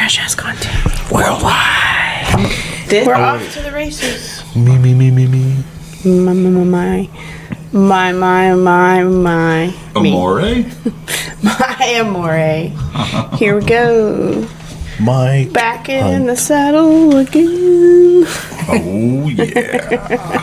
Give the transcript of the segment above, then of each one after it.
trash ass content worldwide. We're off to the races. Me. My. Amore? My amore. Here we go. My Back in the saddle again. Oh, yeah.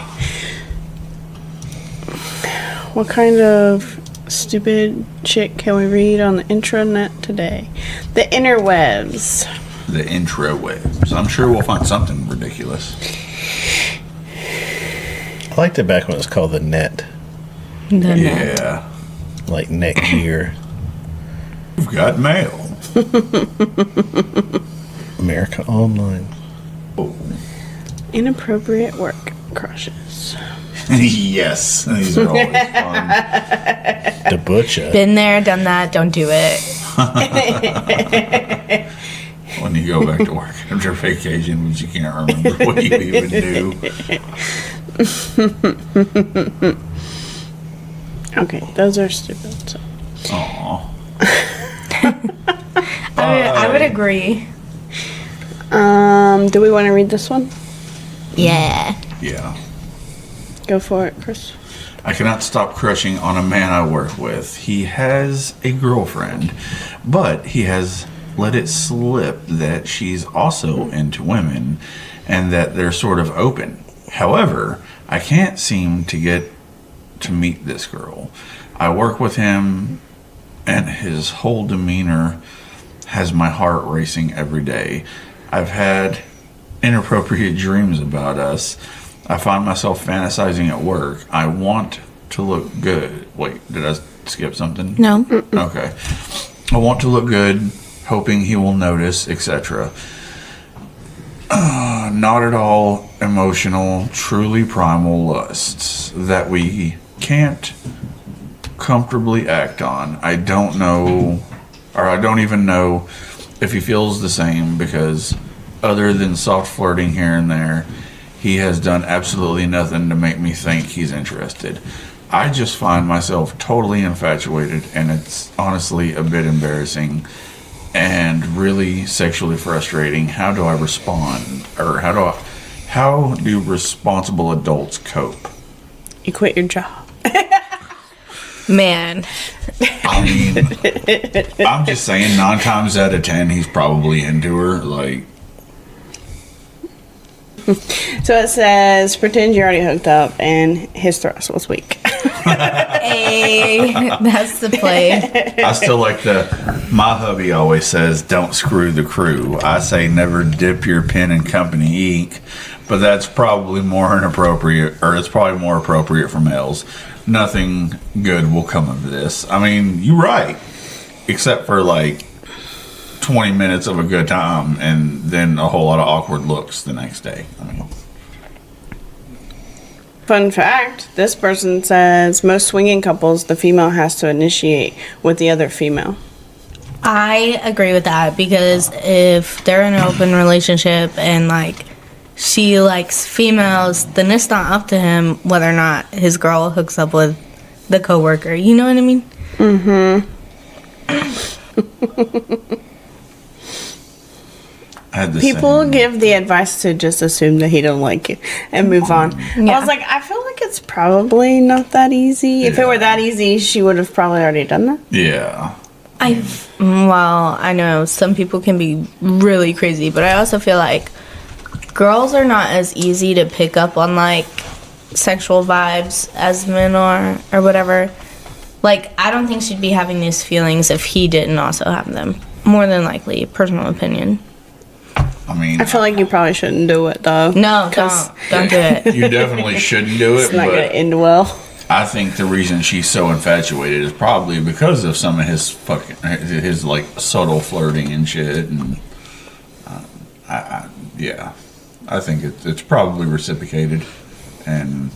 What kind of stupid shit can we read on the intranet today? The interwebs. The intrawebs. I'm sure we'll find something ridiculous. I liked it back when it was called the net. Yeah. Like Netgear. We've got mail. America Online. Oh. Inappropriate work crushes. Yes. These are always fun. The butcher. Been there, done that, don't do it. When you go back to work after vacation, but you can't remember what you even do. Okay, those are stupid. So. Aw. I would agree. Do we want to read this one? Yeah. Yeah. Go for it, Chris. I cannot stop crushing on a man I work with. He has a girlfriend, but he has let it slip that she's also into women and that they're sort of open. However, I can't seem to get to meet this girl. I work with him and his whole demeanor has my heart racing every day. I've had inappropriate dreams about us. I find myself fantasizing at work. I want to look good. Wait, did I skip something? No. Okay. I want to look good, hoping he will notice, etc. Not at all emotional, truly primal lusts that we can't comfortably act on. I don't know, or I don't even know if he feels the same, because other than soft flirting here and there, he has done absolutely nothing to make me think he's interested. I just find myself totally infatuated, and it's honestly a bit embarrassing and really sexually frustrating. How do I respond? Or how do responsible adults cope? You quit your job. Man. I mean, I'm just saying 9 times out of 10 he's probably into her. Like, So it says, pretend you're already hooked up and his thrust was weak. Hey, that's the play. I still like my hubby always says, don't screw the crew. I say never dip your pen in company ink, but that's probably more inappropriate, or it's probably more appropriate for males. Nothing good will come of this. I mean, you're right, except for like 20 minutes of a good time and then a whole lot of awkward looks the next day. I mean, Fun fact, this person says most swinging couples, the female has to initiate with the other female. I agree with that, because if they're in an open relationship and like she likes females, then it's not up to him whether or not his girl hooks up with the coworker. You know what I mean? Mm-hmm. People give the advice to just assume that he don't like you and move on. Yeah. I was like, I feel like it's probably not that easy. If it were that easy, she would have probably already done that. yeah. I know some people can be really crazy, but I also feel like girls are not as easy to pick up on like sexual vibes as men are, or whatever. Like, I don't think she'd be having these feelings if he didn't also have them. More than likely, personal opinion. I mean, I feel like you probably shouldn't do it though. No, don't do it. you definitely shouldn't do it. It's not but going to end well. I think the reason she's so infatuated is probably because of some of his his like subtle flirting and shit, and I think it's probably reciprocated, and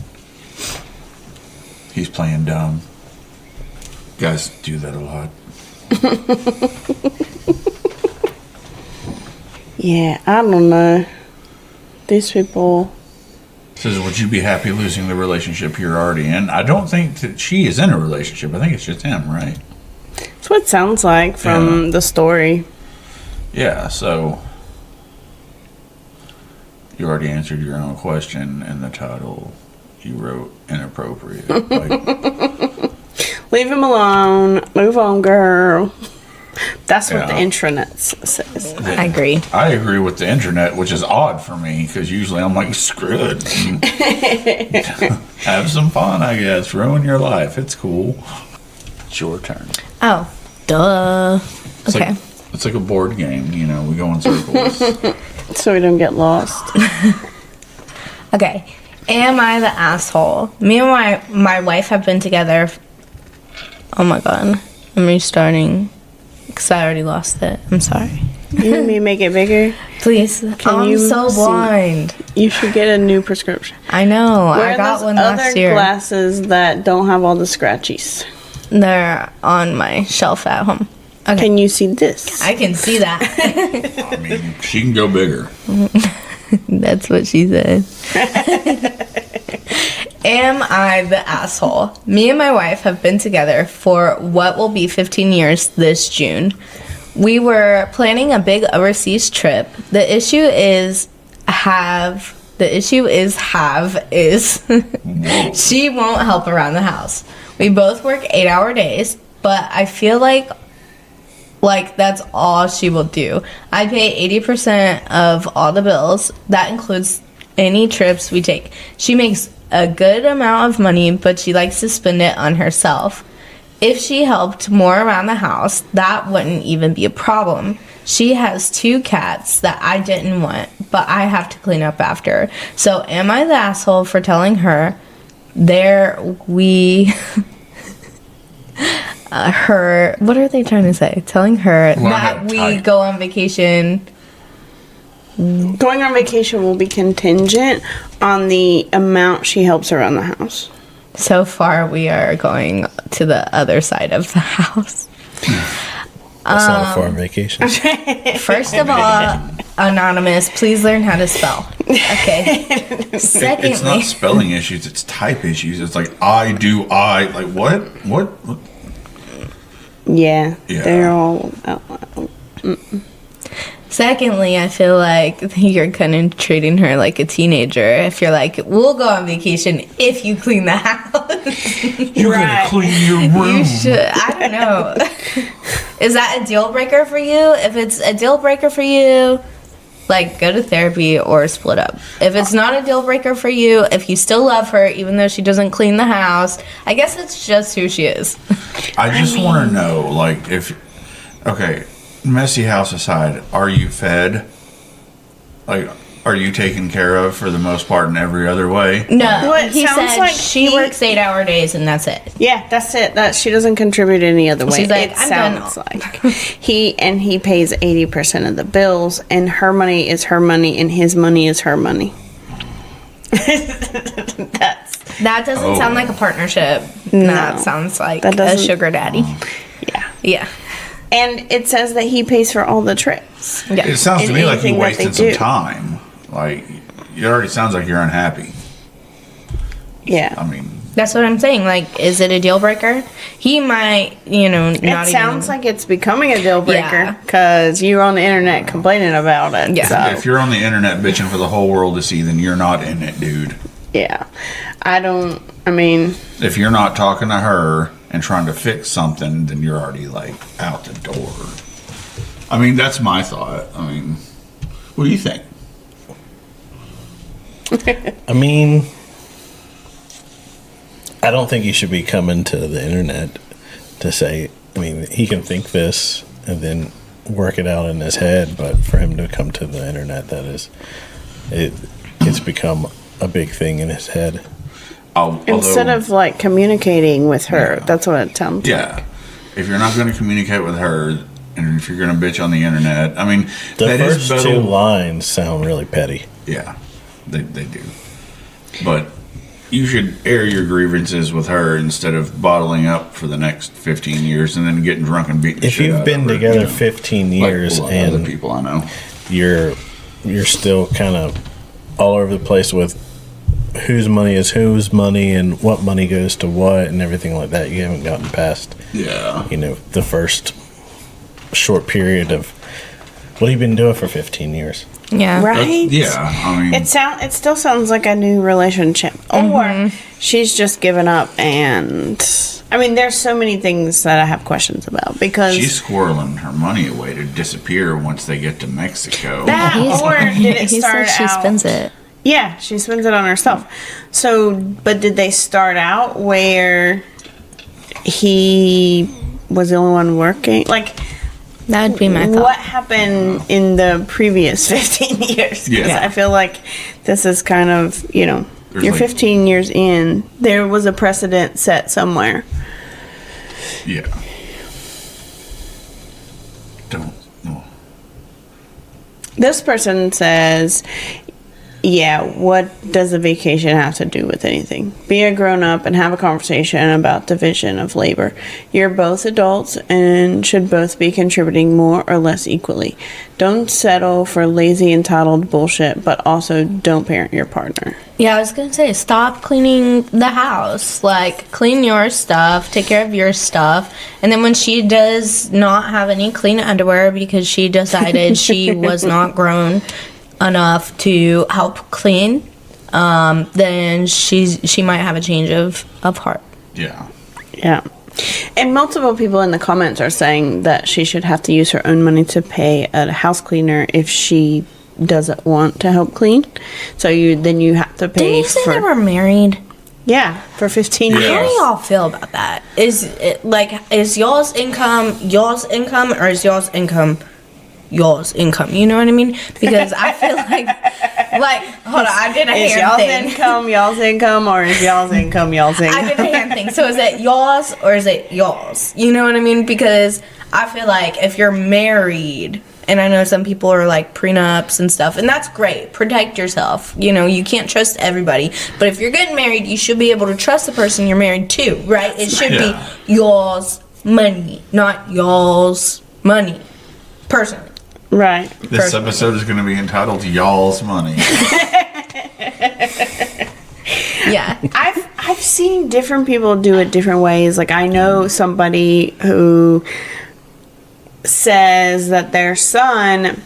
he's playing dumb. Guys do that a lot. Yeah, I don't know. These people. Says, would you be happy losing the relationship you're already in? I don't think that she is in a relationship. I think it's just him, right? That's what it sounds like from the story. Yeah, so you already answered your own question in the title. You wrote inappropriate. Like, Leave him alone. Move on, girl. That's what the Yeah. intranet says. I agree. I agree with the internet, which is odd for me because usually I'm like, screw it. Have some fun, I guess. Ruin your life. It's cool. It's your turn. Oh, duh. It's Okay. Like, it's like a board game, you know, we go in circles. So we don't get lost. Okay. Am I the asshole? Me and my wife have been together. Oh my god. I'm restarting because I already lost it. I'm sorry. You need me to make it bigger? Please. I'm you so see? blind. You should get a new prescription. I know. Where I are got those one other last year. glasses that don't have all the scratchies? They're on my shelf at home. Okay. Can you see this? I can see that. I mean, she can go bigger. That's what she said. Am I the asshole? Me and my wife have been together for what will be 15 years this June. We were planning a big overseas trip. The issue is she won't help around the house. We both work 8-hour days, but I feel like that's all she will do. I pay 80% of all the bills. That includes any trips we take. She makes a good amount of money, but she likes to spend it on herself. If she helped more around the house, that wouldn't even be a problem. She has 2 cats that I didn't want, but I have to clean up after. So am I the asshole for telling her what are they trying to say? Telling her Well, I that got we tight. go on vacation. Going on vacation will be contingent on the amount she helps around the house. So far, we are going to the other side of the house. That's not a far vacation. First of all, anonymous, please learn how to spell. Okay. It's Secondly, not spelling issues, it's type issues. It's like, like, what? Yeah, Yeah. they're all. secondly, I feel like you're kind of treating her like a teenager. If you're like, we'll go on vacation if you clean the house. You gotta clean your room. You should. I don't know. Is that a deal breaker for you? If it's a deal breaker for you, like, go to therapy or split up. If it's not a deal breaker for you, if you still love her, even though she doesn't clean the house, I guess it's just who she is. I just want to know, like, okay, messy house aside, are you fed? Like, are you taken care of for the most part in every other way? No, Well, it he sounds said like she works 8-hour days and that's it. Yeah, that's it. That she doesn't contribute any other way. She's like, it I'm sounds done. like he pays 80% of the bills, and her money is her money, and his money is her money. That doesn't sound like a partnership. No. That sounds like That a doesn't- sugar daddy. Yeah, Yeah. and it says that he pays for all the trips. Yeah. It sounds to And me like you anything that they wasted some do. time. Like, it already sounds like you're unhappy. Yeah, I mean, That's what I'm saying. Like, is it a deal breaker? He might, not it sounds like it's becoming a deal breaker Yeah. because you're on the internet complaining about it. Yeah. So, if you're on the internet bitching for the whole world to see, then you're not in it, dude. yeah, I mean, If you're not talking to her and trying to fix something, then you're already, like, out the door. I mean, that's my thought. I mean, what do you think? I mean, I don't think he should be coming to the internet to say, I mean, he can think this and then work it out in his head, but for him to come to the internet, it's become a big thing in his head. instead of like communicating with her, Yeah. that's what it sounds like. Yeah. If you're not going to communicate with her, and if you're going to bitch on the internet, I mean, The that is first better- two lines sound really petty. Yeah, they do. But you should air your grievances with her instead of bottling up for the next 15 years and then getting drunk and beating the If shit you've out been of her, together you know, 15 like years a lot of other and people I know. you're still kind of all over the place with whose money is whose money and what money goes to what and everything like that, you haven't gotten past Yeah. the first short period of What have you been doing for 15 years? Yeah. Right? I mean, It still sounds like a new relationship. Or she's just given up and I mean there's so many things that I have questions about because she's squirreling her money away to disappear once they get to Mexico. that or did it He start said she out spends it. Yeah, she spends it on herself. So, but did they start out where he was the only one working? Like, That would be my thought. what happened in the previous 15 years? 'Cause Yeah. I feel like this is kind of, you're like- 15 years in. There was a precedent set somewhere. Yeah. Don't. No. This person says, yeah, what does a vacation have to do with anything? Be a grown up and have a conversation about division of labor. You're both adults and should both be contributing more or less equally. Don't settle for lazy, entitled bullshit, but also don't parent your partner. Yeah, I was gonna say, stop cleaning the house. Like, clean your stuff, take care of your stuff, and then when she does not have any clean underwear because she decided she was not grown enough to help clean, then she might have a change of heart. Yeah. Yeah. And multiple people in the comments are saying that she should have to use her own money to pay a house cleaner if she doesn't want to help clean. So you have to Didn't pay you say for they were married? for 15 Yeah. How do years. y'all feel about that? Is y'all's income, or is y'all's income? You know what I mean? Because I feel like hold on, I did a Is hand y'all's thing. y'all's income, or is y'all's income y'all's I income? did a hand thing. So is it y'all's or is it y'all's? You know what I mean? Because I feel like if you're married, and I know some people are like prenups and stuff, and that's great. Protect yourself. You know, you can't trust everybody. But if you're getting married, you should be able to trust the person you're married to, right? It should Yeah. be y'all's money, not y'all's money. Personally. Right. This episode is going to be entitled "Y'all's Money." Yeah. I've seen different people do it different ways. Like I know somebody who says that their son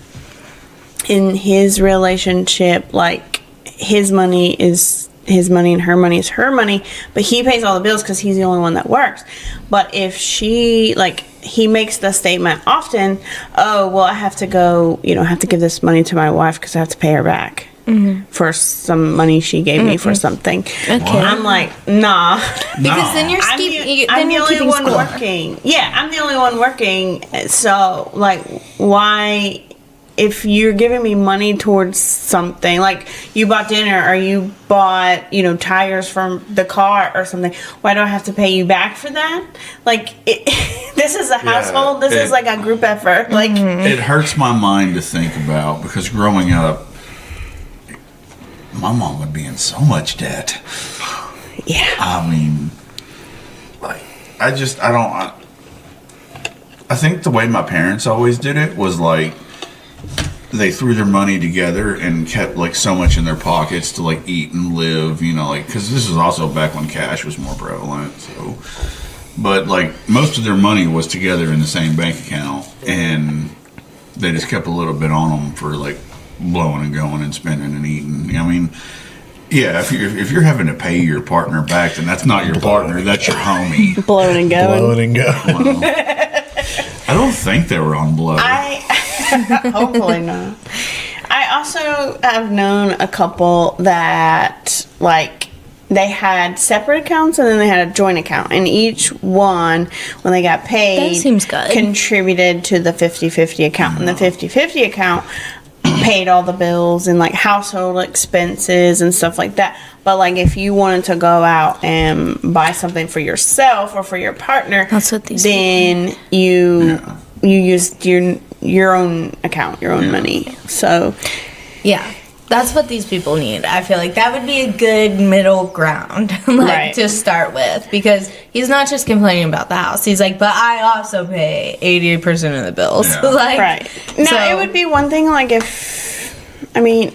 in his relationship, like his money is his money and her money is her money, but he pays all the bills because he's the only one that works. But if she, like, he makes the statement often, oh, well, I have to go, I have to give this money to my wife because I have to pay her back for some money she gave me for something. Okay. I'm like, nah. Because then you're I'm then the you're only keeping one score. working. Yeah, I'm the only one working. So, like, why, if you're giving me money towards something, like you bought dinner or you bought, tires from the car or something, why do I have to pay you back for that? Like, this is a household. This is like a group effort. Like, It hurts my mind to think about because growing up, my mom would be in so much debt. yeah. I mean, like, I think the way my parents always did it was like they threw their money together and kept like so much in their pockets to like eat and live, like, because this was also back when cash was more prevalent. So, but like most of their money was together in the same bank account, and they just kept a little bit on them for like blowing and going and spending and eating. I mean, yeah, if you're having to pay your partner back, then that's not your partner, that's your homie. Blowing and going. Blow it and go. Well, I don't think they were on blow. Hopefully not. I also have known a couple that, like, they had separate accounts and then they had a joint account. And each one, when they got paid, That seems good. contributed to the 50-50 account. And the 50-50 account paid all the bills and, like, household expenses and stuff like that. But, like, if you wanted to go out and buy something for yourself or for your partner, That's what these then you used your own account, your own money. So, Yeah, that's what these people need. I feel like that would be a good middle ground, Right. to start with, because he's not just complaining about the house. He's like, but I also pay 80% of the bills. Yeah. right. Now, So- it would be one thing, like, if, I mean,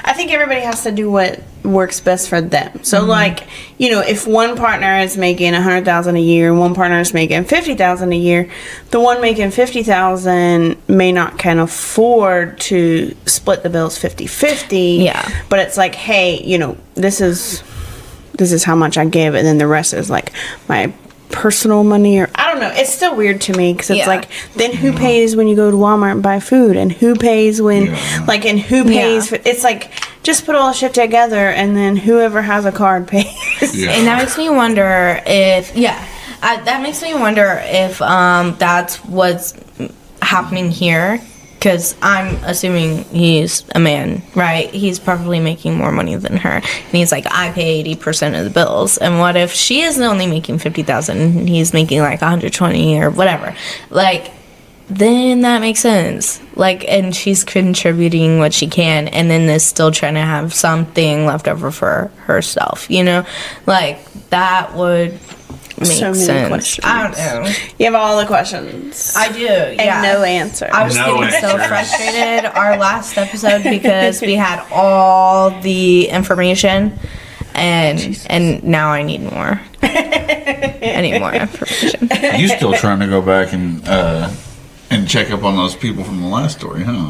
I think everybody has to do what works best for them. So, like, you know, if one partner is making $100,000 a year and one partner is making $50,000 a year, the one making $50,000 may not can afford to split the bills 50-50. Yeah. But it's like, hey, you know, this is how much I give, and then the rest is like my personal money, or I don't know. It's still weird to me because it's like, then who pays when you go to Walmart and buy food, and who pays when like, and who pays for, it's like, just put all the shit together and then whoever has a card pays. And that makes me wonder if that's what's happening here, because I'm assuming he's a man, right? He's probably making more money than her, and he's like, I pay 80% of the bills. And what if she is only making $50,000 and he's making like 120 or whatever? Like, then that makes sense. Like, and she's contributing what she can, and then is still trying to have something left over for herself, you know? Like, that would make So many sense. questions. I don't know. You have all the questions. I do, and yeah. no answer. I was No getting so answers. frustrated our last episode because we had all the information, and now I need more. I need more information. You still trying to go back and check up on those people from the last story, huh?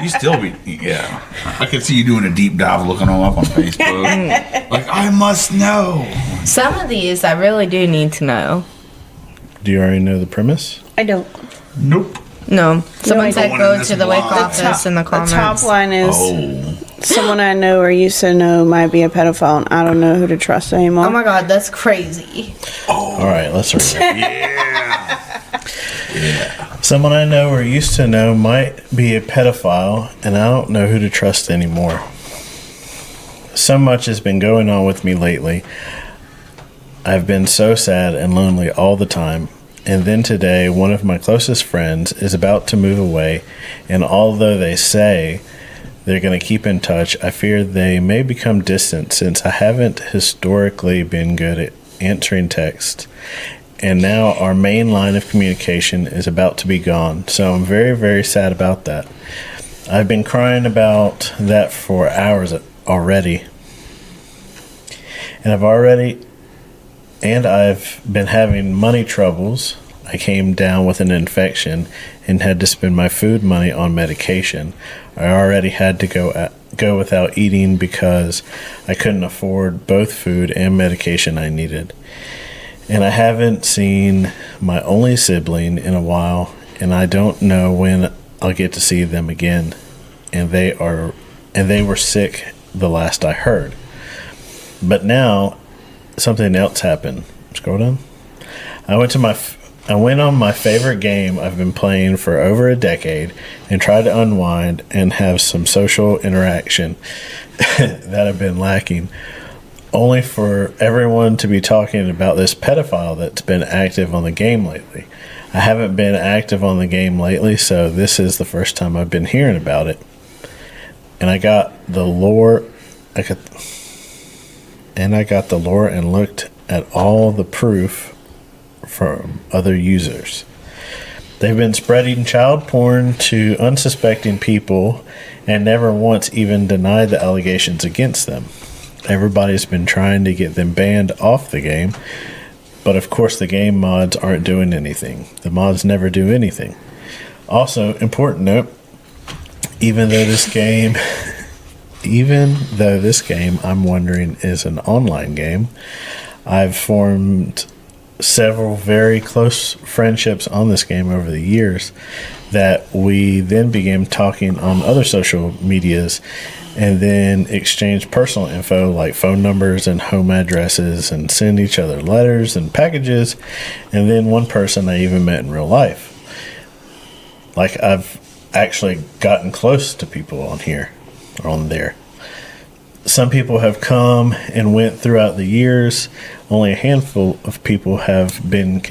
You still be, yeah. I could see you doing a deep dive, looking them up on Facebook. Like, I must know. Some of these I really do need to know. Do you already know the premise? I don't. Nope. No, someone I said don't. go to the wake The office in the comments. The top line is Oh. someone I know or used to know might be a pedophile, and I don't know who to trust anymore. Oh my god, that's crazy. All right, let's hurry. Yeah. Someone I know or used to know might be a pedophile, and I don't know who to trust anymore. So much has been going on with me lately. I've been so sad and lonely all the time. And then today, one of my closest friends is about to move away, and although they say they're going to keep in touch, I fear they may become distant since I haven't historically been good at answering texts. And now our main line of communication is about to be gone, so I'm very, very sad about that. I've been crying about that for hours already. And I've been having money troubles. I came down with an infection and had to spend my food money on medication. I already had to go without eating because I couldn't afford both food and medication I needed. And I haven't seen my only sibling in a while, and I don't know when I'll get to see them again. And they were sick the last I heard. But now something else happened. Scroll down. I went on my favorite game I've been playing for over a decade and tried to unwind and have some social interaction that I've been lacking, only for everyone to be talking about this pedophile that's been active on the game lately. I haven't been active on the game lately, so this is the first time I've been hearing about it. And I got the lore. I got the lore and looked at all the proof from other users. They've been spreading child porn to unsuspecting people and never once even denied the allegations against them. Everybody's been trying to get them banned off the game, but of course the game mods aren't doing anything. The mods never do anything. Also, important note, even though this game I'm wondering is an online game, I've formed several very close friendships on this game over the years that we then began talking on other social medias and then exchange personal info like phone numbers and home addresses and send each other letters and packages. And then one person I even met in real life. Like, I've actually gotten close to people on here or on there. Some people have come and went throughout the years. Only a handful of people have been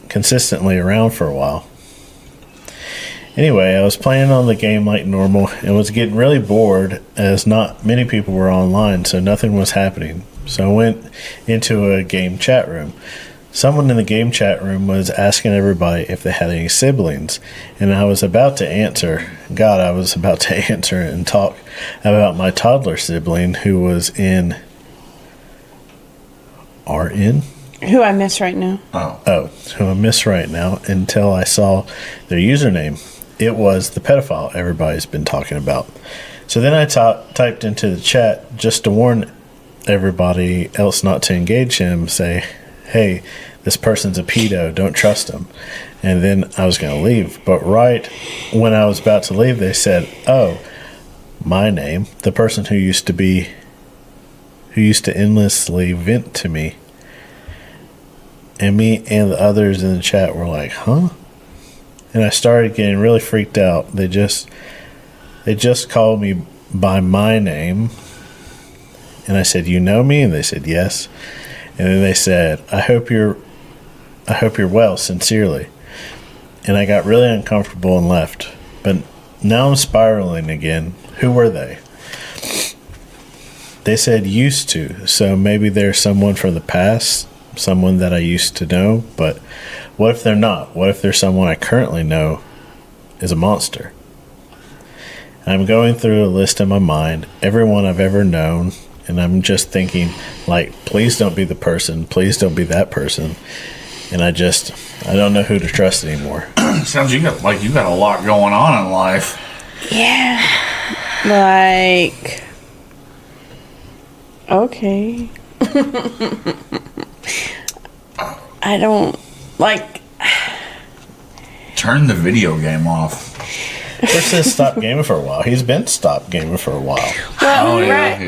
consistently around for a while. Anyway, I was playing on the game like normal and was getting really bored as not many people were online, so nothing was happening. So I went into a game chat room. Someone in the game chat room was asking everybody if they had any siblings, and I was about to answer, God, I was about to answer and talk about my toddler sibling who was in RN. Who I miss right now. Oh, who I miss right now until I saw their username. It was the pedophile everybody's been talking about. So then I typed into the chat just to warn everybody else not to engage him, say, hey, this person's a pedo, don't trust him. And then I was going to leave. But right when I was about to leave, they said, oh, my name, the person who used to endlessly vent to me. And me and the others in the chat were like, huh? And I started getting really freaked out. They just called me by my name. And I said, you know me? And they said, yes. And then they said, I hope you're well, sincerely. And I got really uncomfortable and left. But now I'm spiraling again. Who were they? They said used to. So maybe they're someone from the past, someone that I used to know. But what if they're not? What if there's someone I currently know is a monster? I'm going through a list in my mind, everyone I've ever known, and I'm just thinking, like, please don't be the person, please don't be that person. And I don't know who to trust anymore. Sounds like you got a lot going on in life. Yeah. Like, okay. I don't, like... Turn the video game off. Chris says stop gaming for a while. He's been stopped gaming for a while. Well, yeah, right.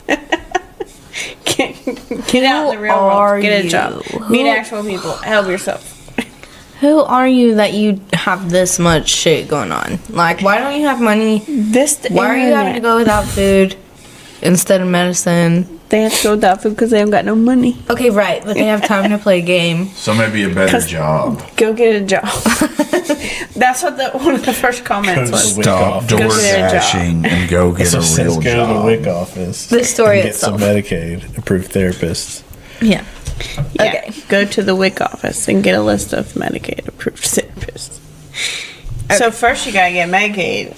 yeah. Get out in the real world. Get a you? job. Meet actual people. Help yourself. Who are you that you have this much shit going on? Like, why don't you have money? Why are you having to go without food instead of medicine? They have to go without food because they don't got no money. Okay, right, but they have time to play a game. So maybe a better job. Go get a job. That's what one of the first comments was. Stop Go door get a job. dashing and go get a So says real go to the job. WIC office. The story and get itself. some Medicaid approved therapists. Yeah. Yeah. Okay. Go to the WIC office and get a list of Medicaid approved therapists. So first you gotta get Medicaid.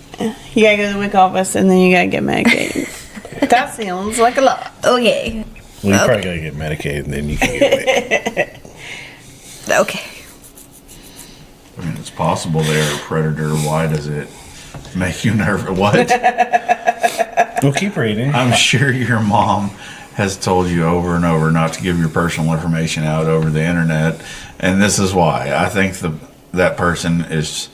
You gotta go to the WIC office and then you gotta get Medicaid. That sounds like a lot. Okay. Well, you probably gotta get Medicaid and then you can get WIC. Okay. I mean, it's possible they're a predator. Why does it make you nervous? What? We'll keep reading. I'm sure your mom has told you over and over not to give your personal information out over the internet, and this is why. I think that person is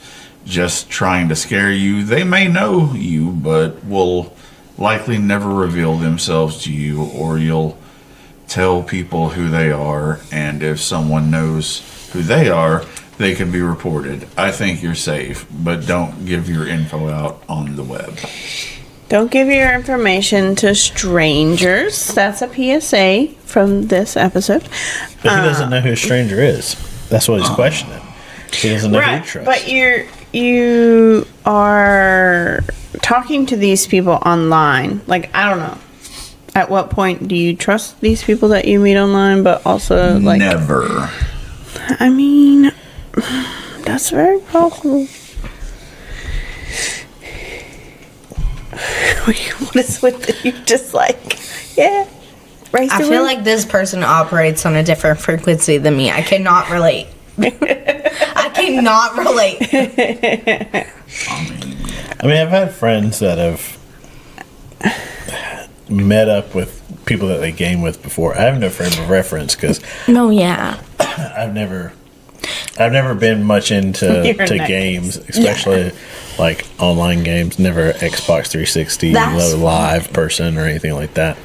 just trying to scare you. They may know you, but will likely never reveal themselves to you, or you'll tell people who they are, and if someone knows who they are, they can be reported. I think you're safe, but don't give your info out on the web. Don't give your information to strangers. That's a PSA from this episode. But he doesn't know who a stranger is. That's what he's questioning. He doesn't know who Right, to trust. but you are talking to these people online. Like, I don't know. At what point do you trust these people that you meet online, but also, like... Never. I mean, that's very possible. What is with you? Just like, yeah. Raise I the feel roof. like this person operates on a different frequency than me. I cannot relate. I cannot relate. I mean, I've had friends that have met up with people that they game with before. I have no frame of reference because No, yeah. I've never been much into You're to nice. games, especially like online games. Never Xbox 360 That's live person or anything like that.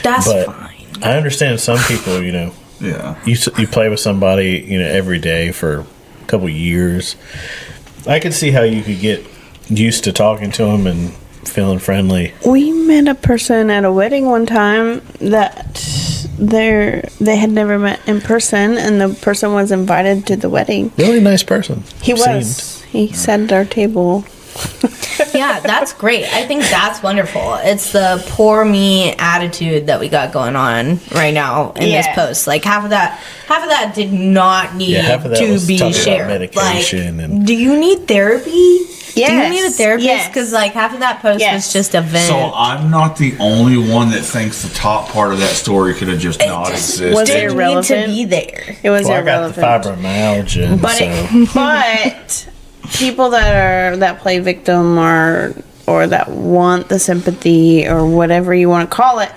That's But fine. I understand some people, you know, Yeah. you play with somebody, you know, every day for a couple years. I could see how you could get used to talking to them and feeling friendly. We met a person at a wedding one time that they had never met in person, and the person was invited to the wedding. Really nice person. He was. Seemed. He sat at our table. Yeah, that's great. I think that's wonderful. It's the poor me attitude that we got going on right now in this Yeah. post. Like half of that did not need Yeah, half of that to was be talking about shared. medication Like, and- do you need therapy? Yes. Do you need a therapist? Yes. Because like half of that post Yes. was just a vent. So I'm not the only one that thinks the top part of that story could have just not existed. was didn't need to irrelevant. be there. It was Well, I got the irrelevant. fibromyalgia, and But so but people that play victim or that want the sympathy or whatever you want to call it,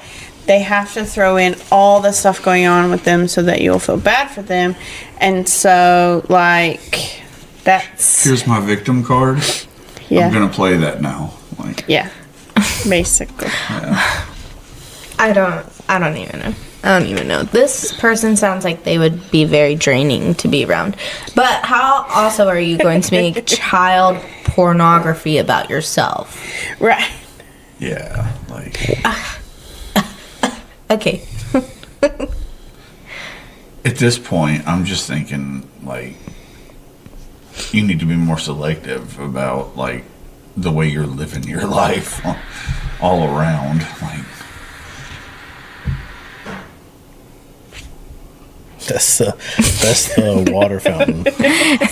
they have to throw in all the stuff going on with them so that you'll feel bad for them. And so like that's Here's my victim card. yeah. I'm gonna play that now. Like, Yeah. Basically. I don't even know. This person sounds like they would be very draining to be around. But how also are you going to make child pornography about yourself? Right. yeah, like Okay. at this point, I'm just thinking like you need to be more selective about like the way you're living your life all around. Like, that's the water fountain.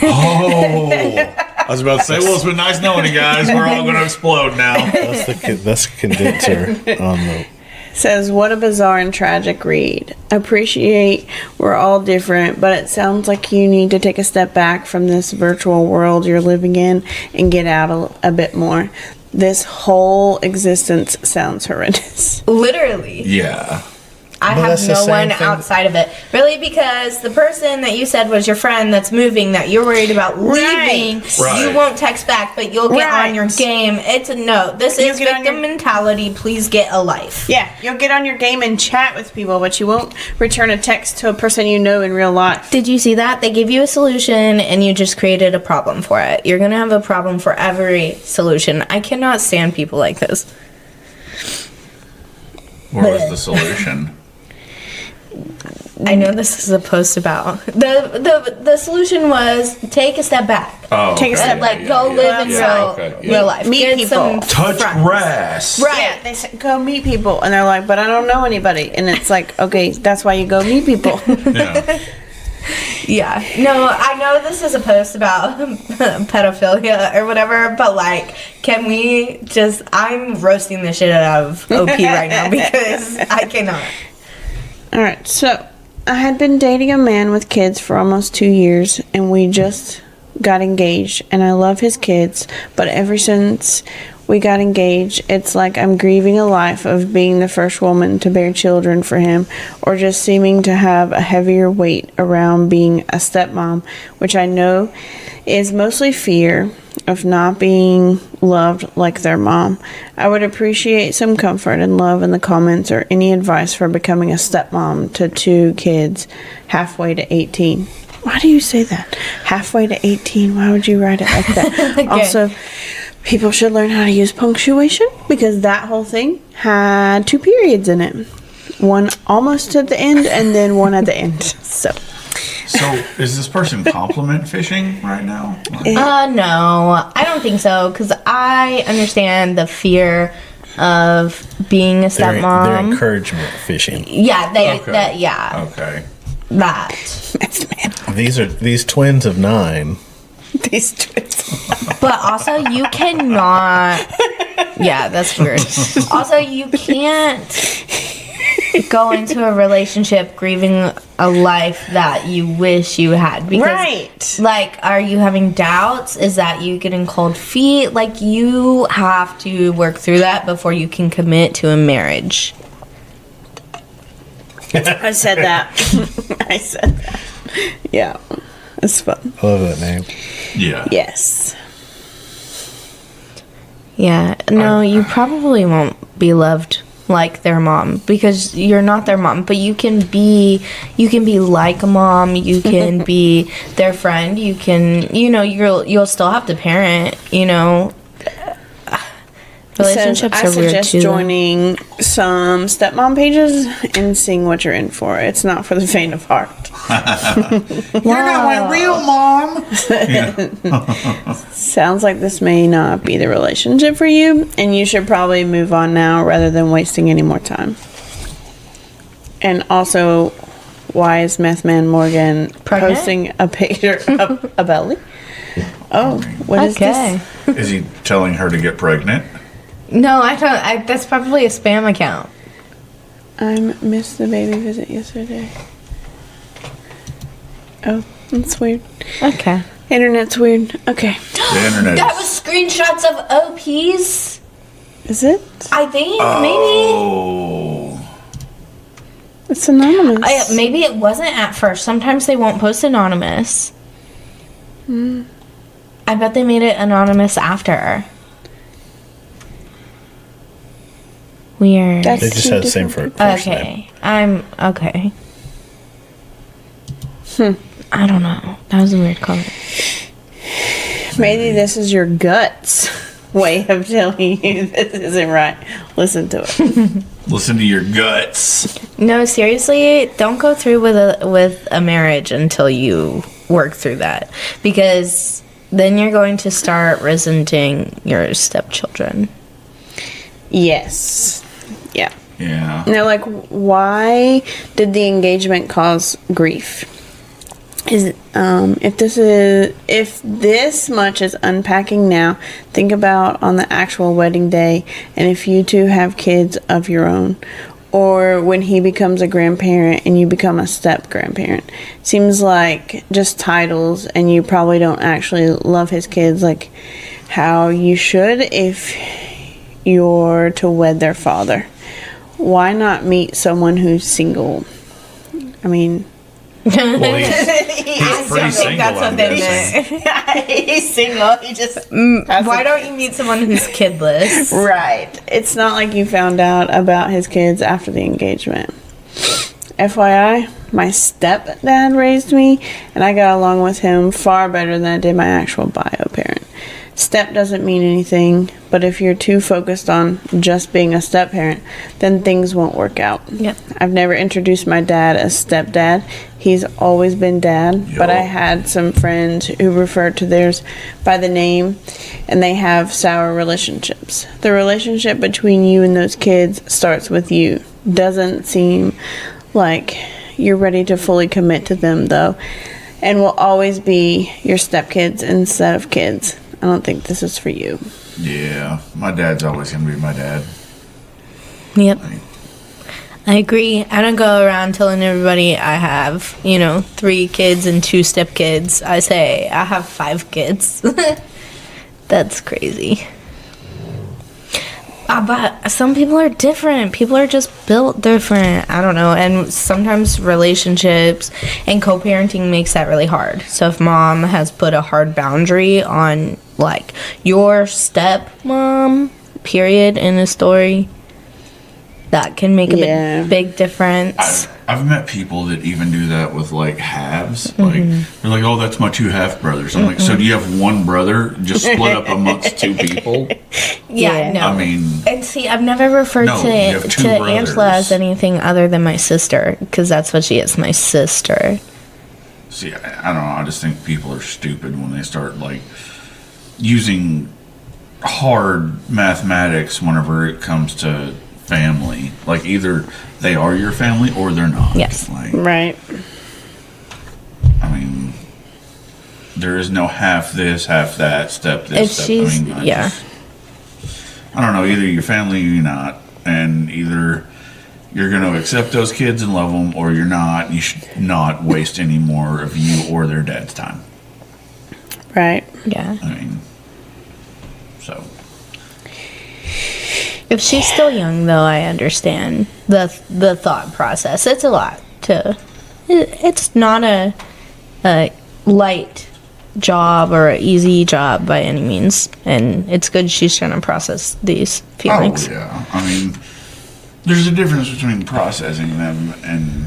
oh, I was about to say, well, it's been nice knowing you guys. We're all gonna explode now. That's the condenser on the. Says, what a bizarre and tragic read. Appreciate we're all different, but it sounds like you need to take a step back from this virtual world you're living in and get out a bit more. This whole existence sounds horrendous. Literally. Yeah. I Well, have that's the no same one thing. outside of it. Really, because the person that you said was your friend that's moving, that you're worried about leaving, Right. you won't text back, but you'll get Right. on your game. It's a no. This You is get on victim your- mentality. Please get a life. Yeah, you'll get on your game and chat with people, but you won't return a text to a person you know in real life. Did you see that? They gave you a solution and you just created a problem for it. You're going to have a problem for every solution. I cannot stand people like this. What was the solution? I know this is a post about the solution was take a step back. Oh, Take a okay, step Like go live in real life. Meet Get people. some Touch friends. grass. Right. Yeah, they say, go meet people. And they're like, but I don't know anybody. And it's like, okay, that's why you go meet people. Yeah. Yeah. No, I know this is a post about pedophilia or whatever, but like, can we just? I'm roasting the shit out of OP right now because I cannot. All right, so I had been dating a man with kids for almost 2 years, and we just got engaged. And I love his kids, but ever since we got engaged, it's like I'm grieving a life of being the first woman to bear children for him, or just seeming to have a heavier weight around being a stepmom, which I know is mostly fear of not being loved like their mom. I would appreciate some comfort and love in the comments or any advice for becoming a stepmom to 2 kids halfway to 18. Why do you say that? Halfway to 18? Why would you write it like that? Okay. Also, people should learn how to use punctuation because that whole thing had 2 periods in it. One almost at the end and then one at the end. So, Is this person compliment fishing right now? Like, No, I don't think so because I understand the fear of being a Their stepmom. encouragement fishing. Yeah, they. Okay. That. Yeah, okay. that. These twins of 9. these twins. But also, you cannot. Yeah, that's weird. Also, you can't go into a relationship grieving a life that you wish you had. Because, Right. like, are you having doubts? Is that you getting cold feet? Like, you have to work through that before you can commit to a marriage. I said that. I said that. Yeah. It's fun. I love that name. Yeah. Yes. Yeah, no, you probably won't be loved like their mom because you're not their mom, but you can be like a mom, you can be their friend, you can, you'll still have to parent, Relationships I are weird suggest too. joining some stepmom pages and seeing what you're in for. It's not for the faint of heart. You're not my real mom. Sounds like this may not be the relationship for you, and you should probably move on now rather than wasting any more time. And also, why is Meth Man Morgan Pregnant? posting a picture of a belly? Oh, what is Okay. this? Is he telling her to get pregnant? No, I don't. That's probably a spam account. I missed the baby visit yesterday. Oh, that's weird. Okay. Internet's weird. Okay. The internet. That was screenshots of OPs. Is it? I think Oh. It's anonymous. maybe. Maybe it wasn't at first. Sometimes they won't post anonymous. I bet they made it anonymous after. Weird. That's They just two had the same different for first name. Okay. I'm okay. I don't know. That was a weird comment. Maybe this is your guts way of telling you this isn't right. Listen to it. Listen to your guts. No, seriously, don't go through with a marriage until you work through that, because then you're going to start resenting your stepchildren. Yes. Yeah. Yeah. They're like, why did the engagement cause grief? Is if this much is unpacking now, think about on the actual wedding day, and if you two have kids of your own, or when he becomes a grandparent and you become a step grandparent. Seems like just titles, and you probably don't actually love his kids like how you should if you're to wed their father. Why not meet someone who's single? I mean, Well, he's pretty single. I'm guessing. he's single. He just Why don't you meet someone who's kidless? right. It's not like you found out about his kids after the engagement. FYI, my stepdad raised me, and I got along with him far better than I did my actual bio parent. Step doesn't mean anything, but if you're too focused on just being a step parent, then things won't work out. Yep. I've never introduced my dad as stepdad. He's always been dad, but I had some friends who refer to theirs by the name, and they have sour relationships. The relationship between you and those kids starts with you. Doesn't seem like you're ready to fully commit to them, though, and will always be your stepkids instead of kids. I don't think this is for you. Yeah, my dad's always gonna be my dad. Yep. I agree. I don't go around telling everybody I have, 3 kids and 2 stepkids. I say I have 5 kids. That's crazy. But some people are different. People are just built different. I don't know. And sometimes relationships and co-parenting makes that really hard. So if mom has put a hard boundary on, like, your stepmom, period, in a story, that can make a big difference. I've met people that even do that with like halves. Like they're like, "Oh, that's my 2 half brothers." I'm like, "So do you have one brother just split up amongst 2 people?" Yeah, no. I mean, And see, I've never referred No, you have to 2 Angela brothers. as anything other than my sister, because that's what she is, my sister. see, I don't know. I just think people are stupid when they start like using hard mathematics whenever it comes to family. Like either they are your family or they're not. Yes. Like, Right. I mean, there is no half this, half that, step this, If step. she's- I mean, yeah. I don't know. Either your family or you're not, and either you're going to accept those kids and love them, or you're not. You should not waste any more of you or their dad's time. Right. Yeah. I mean, so If she's still young, though, I understand the thought process. It's a lot to. It's not a light job or an easy job by any means, and it's good she's trying to process these feelings. oh yeah. I mean, there's a difference between processing them and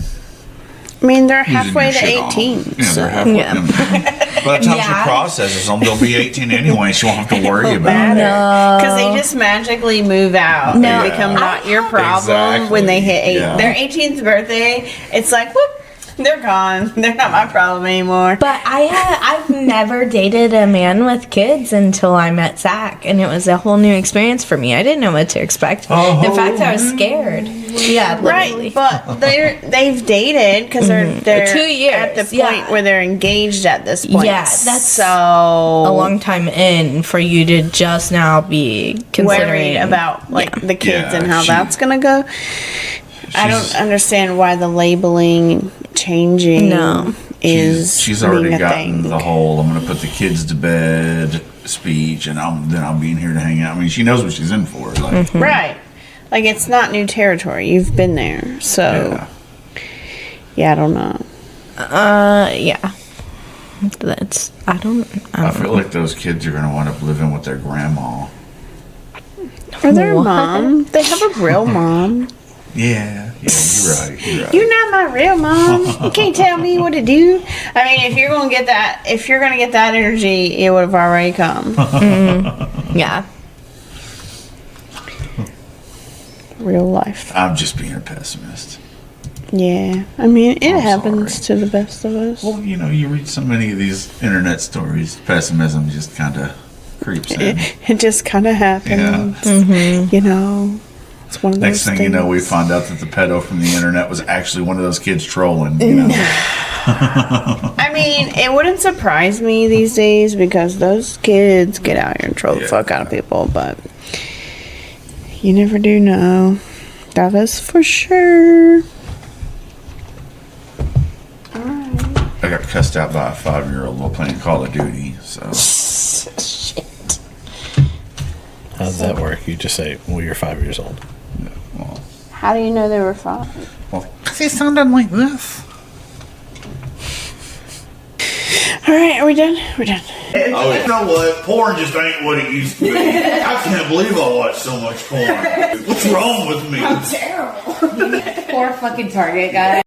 I mean, they're using halfway your to shit on 18. them. Yeah, so. they're halfway. Yeah. By the time Yeah. she processes them, they'll be 18 anyway. She won't have to worry about it. Because they just magically move out No. and become not your problem Exactly. when they hit 8. Yeah. Their 18th birthday, it's like, whoop, They're gone. They're not my problem anymore. But I've never dated a man with kids until I met Zach, and it was a whole new experience for me. I didn't know what to expect. In fact, I was scared. Yeah, literally. Right, but they've dated because they're 2 years at the point where they're engaged at this point. Yeah, that's so a long time in for you to just now be considering worried about the kids and how she- that's gonna go. I don't understand why the labeling changing is she's already being a gotten thing. the whole "I'm going to put the kids to bed" speech, and I'll be in here to hang out. I mean, she knows what she's in for. Like, Right. Like, it's not new territory. You've been there. So, yeah, I don't know. yeah. That's I don't I feel like those kids are going to wind up living with their grandma. Or their What? mom. They have a real mom. Yeah, you're right. You're not my real mom. You can't tell me what to do. I mean, if you're gonna get that energy, it would have already come. yeah. Real life. I'm just being a pessimist. Yeah. I mean, it I'm happens to the best of us. Well, you read so many of these internet stories, pessimism just kind of creeps in. It just kind of happens. You know, it's one of those Next thing you know, we find out that the pedo from the internet was actually one of those kids trolling. You know, I mean, it wouldn't surprise me these days because those kids get out here and troll the fuck out of people, but you never do know. That is for sure. I got cussed out by a 5-year-old while playing Call of Duty. So Shit. How does that work? You just say, well, you're 5 years old. well, How do you know they were fine? he sounded like this. All right, are we done? We're done. Oh, you know what? Porn just ain't what it used to be. I can't believe I watch so much porn. What's wrong with me? Poor fucking Target guy.